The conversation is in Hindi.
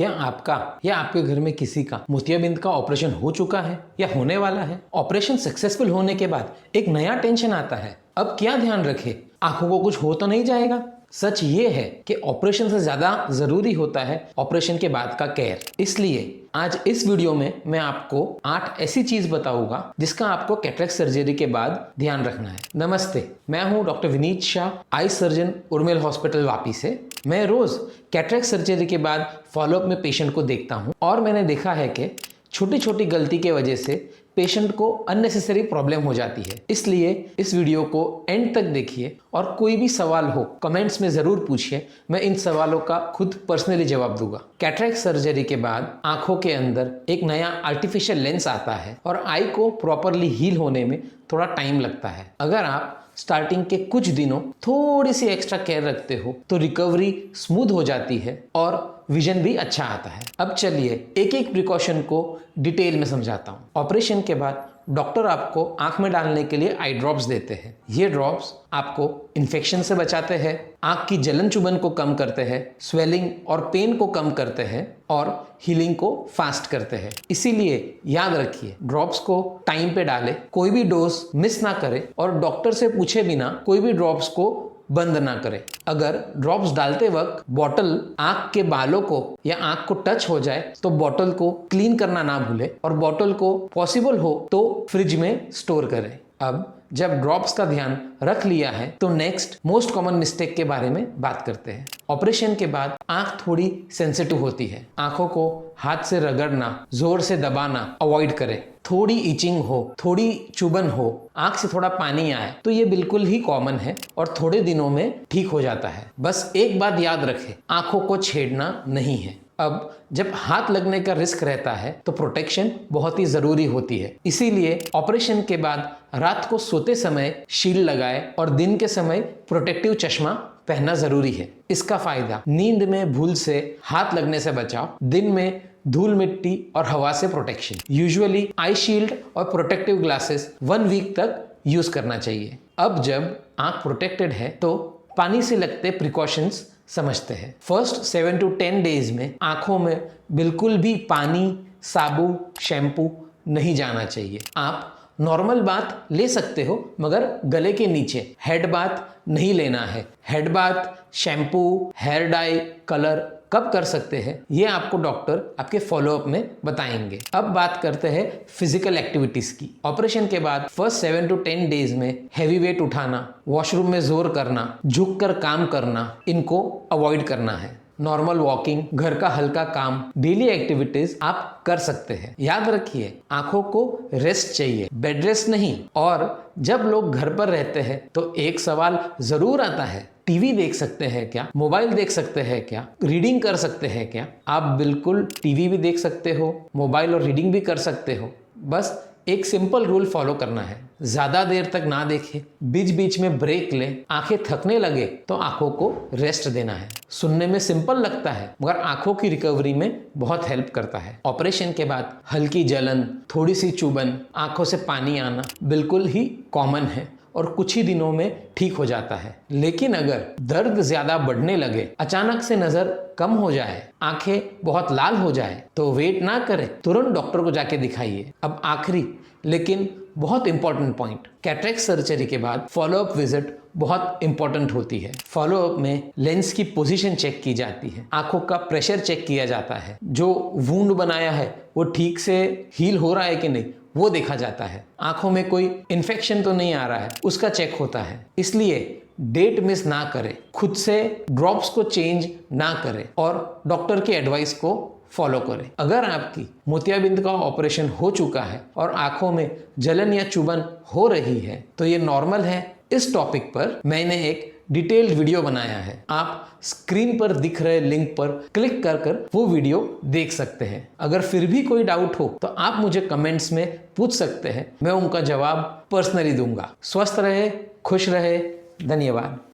क्या आपका या आपके घर में किसी का मोतियाबिंद का ऑपरेशन हो चुका है या होने वाला है? ऑपरेशन सक्सेसफुल होने के बाद एक नया टेंशन आता है। अब क्या ध्यान रखें? आंखों को कुछ हो तो नहीं जाएगा? सच ये है कि ऑपरेशन से ज्यादा जरूरी होता है ऑपरेशन के बाद का केयर। इसलिए आज इस वीडियो में मैं आपको 8 ऐसी चीज बताऊंगा जिसका आपको कैटरेक्ट सर्जरी के बाद ध्यान रखना है। नमस्ते, मैं हूं doctor Vineet Shah, eye surgeon, Urmil hospital Vapi से। मैं रोज कैटरेक्ट सर्जरी के बाद फॉलोअप में पेशेंट को देखता हूं और मैंने देखा है कि छोटी छोटी गलती के वजह से पेशेंट को अननेसेसरी प्रॉब्लम हो जाती है। इसलिए इस वीडियो को एंड तक देखिए और कोई भी सवाल हो कमेंट्स में ज़रूर पूछिए, मैं इन सवालों का खुद पर्सनली जवाब दूंगा। कैटरेक्ट सर्जरी के बाद आंखों के अंदर एक नया आर्टिफिशियल लेंस आता है और आई को प्रॉपरली हील होने में थोड़ा टाइम लगता है। अगर आप स्टार्टिंग के कुछ दिनों थोड़ी सी एक्स्ट्रा केयर रखते हो तो रिकवरी स्मूथ हो जाती है और विजन भी अच्छा आता है। अब चलिए एक एक प्रिकॉशन को डिटेल में समझाता हूँ। ऑपरेशन के बाद डॉक्टर आपको आंख में डालने के लिए आई ड्रॉप्स देते हैं। ये ड्रॉप्स आपको इन्फेक्शन से बचाते हैं, आंख की जलन चुभन को कम करते हैं, स्वेलिंग और पेन को कम करते हैं और हीलिंग को फास्ट करते हैं। इसीलिए याद रखिए, ड्रॉप्स को टाइम पे डालें, कोई भी डोज मिस ना करें और डॉक्टर से पूछे बिना कोई भी ड्रॉप्स को बंद ना करें। अगर ड्रॉप्स डालते वक्त बॉटल आंख के बालों को या आंख को टच हो जाए तो बॉटल को क्लीन करना ना भूलें और बॉटल को पॉसिबल हो तो फ्रिज में स्टोर करें। अब जब ड्रॉप्स का ध्यान रख लिया है तो नेक्स्ट मोस्ट कॉमन मिस्टेक के बारे में बात करते हैं। ऑपरेशन के बाद आंख थोड़ी सेंसिटिव होती है। आंखों को हाथ से रगड़ना, जोर से दबाना अवॉइड करें। थोड़ी इचिंग हो, थोड़ी चुभन हो, आंख से थोड़ा पानी आए तो ये बिल्कुल ही कॉमन है और थोड़े दिनों में ठीक हो जाता है। बस एक बात याद रखें, आंखों को छेड़ना नहीं है। अब जब हाथ लगने का रिस्क रहता है तो प्रोटेक्शन बहुत ही जरूरी होती है। इसीलिए ऑपरेशन के बाद रात को सोते समय शील्ड लगाए और दिन के समय प्रोटेक्टिव चश्मा पहनना जरूरी है। इसका फायदा, नींद में भूल से हाथ लगने से बचाव, दिन में धूल मिट्टी और हवा से प्रोटेक्शन। यूजुअली आई शील्ड और प्रोटेक्टिव ग्लासेस 1 वीक तक यूज करना चाहिए। अब जब आंख प्रोटेक्टेड है तो पानी से लगते प्रिकॉशंस समझते हैं। फर्स्ट 7 to 10 डेज में आंखों में बिल्कुल भी पानी, साबुन, शैम्पू नहीं जाना चाहिए। आप नॉर्मल बाथ ले सकते हो मगर गले के नीचे। हेड बाथ नहीं लेना है। Head bath, shampoo, hair dye, colour कब कर सकते हैं ये आपको डॉक्टर आपके फॉलोअप में बताएंगे। अब बात करते हैं फिजिकल एक्टिविटीज की। ऑपरेशन के बाद फर्स्ट 7 to 10 डेज में हैवी वेट उठाना, वॉशरूम में जोर करना, झुककर काम करना, इनको अवॉइड करना है। नॉर्मल वॉकिंग, घर का हल्का काम, डेली एक्टिविटीज आप कर सकते हैं। याद रखिए, आंखों को रेस्ट चाहिए, बेड रेस्ट नहीं। और जब लोग घर पर रहते हैं तो एक सवाल जरूर आता है, टीवी देख सकते हैं क्या? मोबाइल देख सकते हैं क्या? रीडिंग कर सकते हैं क्या? आप बिल्कुल टीवी भी देख सकते हो, मोबाइल और रीडिंग भी कर सकते हो। बस एक सिंपल रूल फॉलो करना है, ज्यादा देर तक ना देखें, बीच बीच में ब्रेक लें। आंखें थकने लगे तो आंखों को रेस्ट देना है। सुनने में सिंपल लगता है मगर आंखों की रिकवरी में बहुत हेल्प करता है। ऑपरेशन के बाद हल्की जलन, थोड़ी सी चुभन, आंखों से पानी आना बिल्कुल ही कॉमन है और कुछ ही दिनों में ठीक हो जाता है। लेकिन अगर दर्द ज्यादा बढ़ने लगे, अचानक से नजर कम हो जाए, आंखें बहुत लाल हो जाए तो वेट ना करें, तुरंत डॉक्टर को जाके दिखाइए। अब आखिरी लेकिन बहुत इंपॉर्टेंट पॉइंट, कैटरेक्ट सर्जरी के बाद फॉलोअप विजिट बहुत इंपॉर्टेंट होती है। फॉलोअप में लेंस की पोजीशन चेक की जाती है, आंखों का प्रेशर चेक किया जाता है, जो वुंड बनाया है वो ठीक से हील हो रहा है कि नहीं वो देखा जाता है, आंखों में कोई इन्फेक्शन तो नहीं आ रहा है उसका चेक होता है। इसलिए डेट मिस ना करें, खुद से ड्रॉप्स को चेंज ना करें और डॉक्टर की एडवाइस को फॉलो करें। अगर आपकी मोतियाबिंद का ऑपरेशन हो चुका है और आंखों में जलन या चुभन हो रही है तो ये नॉर्मल है। इस टॉपिक पर मैंने एक डिटेल्ड वीडियो बनाया है, आप स्क्रीन पर दिख रहे लिंक पर क्लिक कर वो वीडियो देख सकते हैं। अगर फिर भी कोई डाउट हो तो आप मुझे कमेंट्स में पूछ सकते हैं, मैं उनका जवाब पर्सनली दूंगा। स्वस्थ रहे, खुश रहे, धन्यवाद।